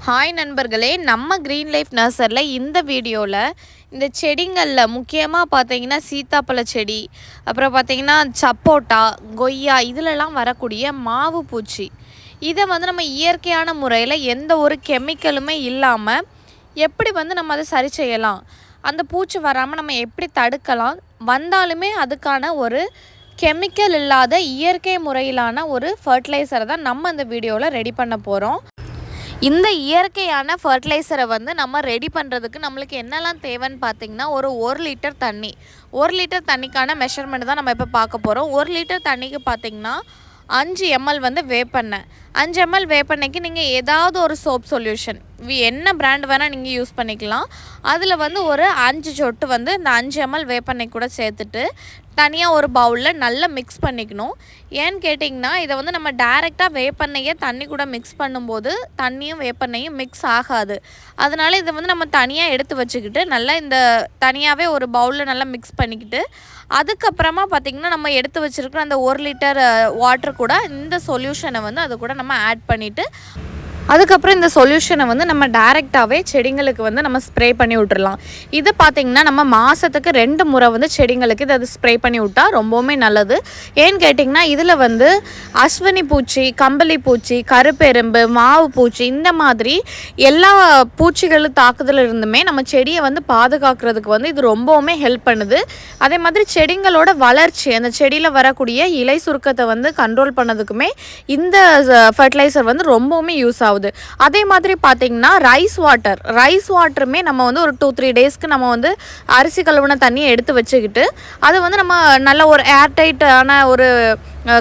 Hi நண்பர்களே, நம்ம green life நர்சரியில் இந்த வீடியோவில் இந்த செடிங்களில் முக்கியமாக பார்த்தீங்கன்னா சீத்தாப்பழ செடி, அப்புறம் பார்த்தீங்கன்னா சப்போட்டா, கொய்யா இதிலெல்லாம் வரக்கூடிய மாவு பூச்சி, இதை வந்து நம்ம இயற்கையான முறையில் எந்த ஒரு கெமிக்கலுமே இல்லாமல் எப்படி வந்து நம்ம அதை சரி செய்யலாம், அந்த பூச்சி வராமல் நம்ம எப்படி தடுக்கலாம், வந்தாலுமே அதுக்கான ஒரு கெமிக்கல் இல்லாத இயற்கை முறையிலான ஒரு ஃபர்டிலைசரை தான் நம்ம இந்த வீடியோவில் ரெடி பண்ண போகிறோம். இந்த இயற்கையான ஃபர்டிலைசரை வந்து நம்ம ரெடி பண்ணுறதுக்கு நம்மளுக்கு என்னெல்லாம் தேவைன்னு பார்த்தீங்கன்னா, ஒரு லிட்டர் தண்ணி, 1 லிட்டர் தண்ணிக்கான மெஷர்மெண்ட் தான் நம்ம இப்போ பார்க்க போகிறோம். 1 லிட்டர் தண்ணிக்கு பார்த்திங்கன்னா 5 ml வந்து வேப்பெண்ணெய். 5 ml வேப்பெண்ணெய்க்கு நீங்கள் ஏதாவது ஒரு சோப் சொல்யூஷன் என்ன பிராண்ட் வேணால் நீங்கள் யூஸ் பண்ணிக்கலாம். அதில் வந்து ஒரு 5 சொட்டு வந்து இந்த 5 ml வேப்பெண்ணெய் கூட சேர்த்துட்டு தனியாக ஒரு பவுலில் நல்லா மிக்ஸ் பண்ணிக்கணும். ஏன்னு கேட்டிங்கன்னா, இதை வந்து நம்ம டைரெக்டாக வேப்பெண்ணெயை தண்ணி கூட மிக்ஸ் பண்ணும்போது தண்ணியும் வேப்பெண்ணெயும் மிக்ஸ் ஆகாது. அதனால் இதை வந்து நம்ம தனியாக எடுத்து வச்சுக்கிட்டு நல்லா இந்த தனியாகவே ஒரு பவுலில் நல்லா மிக்ஸ் பண்ணிக்கிட்டு, அதுக்கப்புறமா பார்த்திங்கன்னா நம்ம எடுத்து வச்சுருக்கிற அந்த 1 லிட்டர் வாட்டர் கூட இந்த சொல்யூஷனை வந்து அது கூட நம்ம ஆட் பண்ணிவிட்டு, அதுக்கப்புறம் இந்த சொல்யூஷனை வந்து நம்ம டைரெக்டாகவே செடிங்களுக்கு வந்து நம்ம ஸ்ப்ரே பண்ணி விட்டுறலாம். இது பார்த்திங்கன்னா நம்ம மாதத்துக்கு 2 முறை வந்து செடிங்களுக்கு இதை ஸ்ப்ரே பண்ணி விட்டால் ரொம்பவுமே நல்லது. ஏன்னு கேட்டிங்கன்னா, இதில் வந்து அஸ்வினி பூச்சி, கம்பளி பூச்சி, கருப்பெரும்பு, மாவு பூச்சி இந்த மாதிரி எல்லா பூச்சிகள் தாக்குதல் இருந்துமே நம்ம செடியை வந்து பாதுகாக்கிறதுக்கு வந்து இது ரொம்பவுமே ஹெல்ப் பண்ணுது. அதே மாதிரி செடிங்களோட வளர்ச்சி, அந்த செடியில் வரக்கூடிய இலை சுருக்கத்தை வந்து கண்ட்ரோல் பண்ணதுக்குமே இந்த ஃபர்டிலைசர் வந்து ரொம்பவுமே யூஸ் ஆகுது. அதே மாதிரி பார்த்திங்கன்னா ரைஸ் வாட்டருமே நம்ம வந்து ஒரு 2-3 டேஸ்க்கு நம்ம வந்து அரிசி கழுவுன தண்ணியை எடுத்து வச்சுக்கிட்டு அதை வந்து நம்ம நல்ல ஒரு ஏர்டைட்டான ஒரு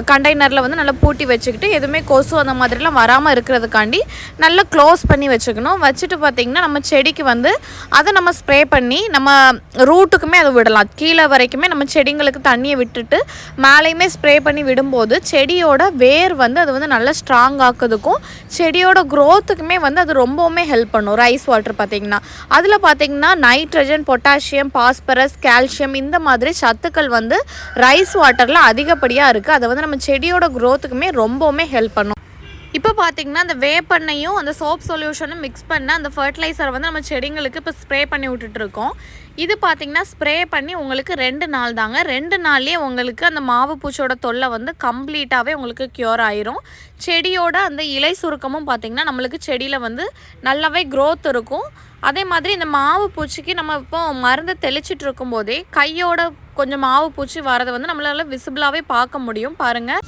கண்டெய்னரில் வந்து நல்லா பூட்டி வச்சுக்கிட்டு எதுவுமே கொசு அந்த மாதிரிலாம் வராமல் இருக்கிறதுக்காண்டி நல்லா க்ளோஸ் பண்ணி வச்சுக்கணும். வச்சுட்டு பார்த்திங்கன்னா நம்ம செடிக்கு வந்து அதை நம்ம ஸ்ப்ரே பண்ணி நம்ம ரூட்டுக்குமே அதை விடலாம். கீழே வரைக்குமே நம்ம செடிங்களுக்கு தண்ணியை விட்டுட்டு மேலேயுமே ஸ்ப்ரே பண்ணி விடும்போது செடியோட வேர் வந்து அது வந்து நல்லா ஸ்ட்ராங் ஆக்குறதுக்கும் செடியோட க்ரோத்துக்குமே வந்து அது ரொம்பவுமே ஹெல்ப் பண்ணும். ரைஸ் வாட்டர் பார்த்திங்கன்னா அதில் பார்த்திங்கன்னா நைட்ரஜன், பொட்டாசியம், பாஸ்பரஸ், கால்சியம் இந்த மாதிரி சத்துக்கள் வந்து ரைஸ் வாட்டரில் அதிகப்படியாக இருக்குது. அதை வந்து நம்ம செடியோட க்ரோத்துக்குமே ரொம்பவுமே ஹெல்ப் பண்ணும். இப்போ பார்த்திங்கன்னா அந்த வேப்பெண்ணையும் அந்த சோப் சொல்யூஷனும் மிக்ஸ் பண்ண அந்த ஃபர்டிலைசரை வந்து நம்ம செடிங்களுக்கு இப்போ ஸ்ப்ரே பண்ணி விட்டுட்டுருக்கோம். இது பார்த்திங்கன்னா ஸ்ப்ரே பண்ணி உங்களுக்கு 2 நாள் தாங்க. 2 நாள்லேயே உங்களுக்கு அந்த மாவு பூச்சியோட தொல்லை வந்து கம்ப்ளீட்டாகவே உங்களுக்கு க்யூர் ஆயிரும். செடியோட அந்த இலை சுருக்கமும் பார்த்திங்கன்னா நம்மளுக்கு செடியில் வந்து நல்லாவே க்ரோத் இருக்கும். அதே மாதிரி இந்த மாவு பூச்சிக்கு நம்ம இப்போ மருந்து தெளிச்சிட்டு இருக்கும்போதே கையோட கொஞ்சம் மாவு பூச்சி வரதை வந்து நம்மளால் விசிபிளாகவே பார்க்க முடியும் பாருங்கள்.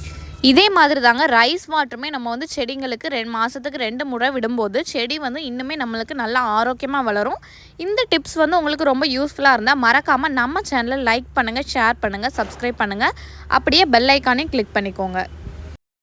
இதே மாதிரி தாங்க ரைஸ் வாட்டருமே நம்ம வந்து செடிங்களுக்கு 2 மாதத்துக்கு 2 முறை விடும்போது செடி வந்து இன்னுமே நம்மளுக்கு நல்லா ஆரோக்கியமாக வளரும். இந்த டிப்ஸ் வந்து உங்களுக்கு ரொம்ப யூஸ்ஃபுல்லாக இருந்தால் மறக்காமல் நம்ம சேனலை லைக் பண்ணுங்கள், ஷேர் பண்ணுங்கள், சப்ஸ்கிரைப் பண்ணுங்கள், அப்படியே பெல் ஐக்கானையும் கிளிக் பண்ணிக்கோங்க.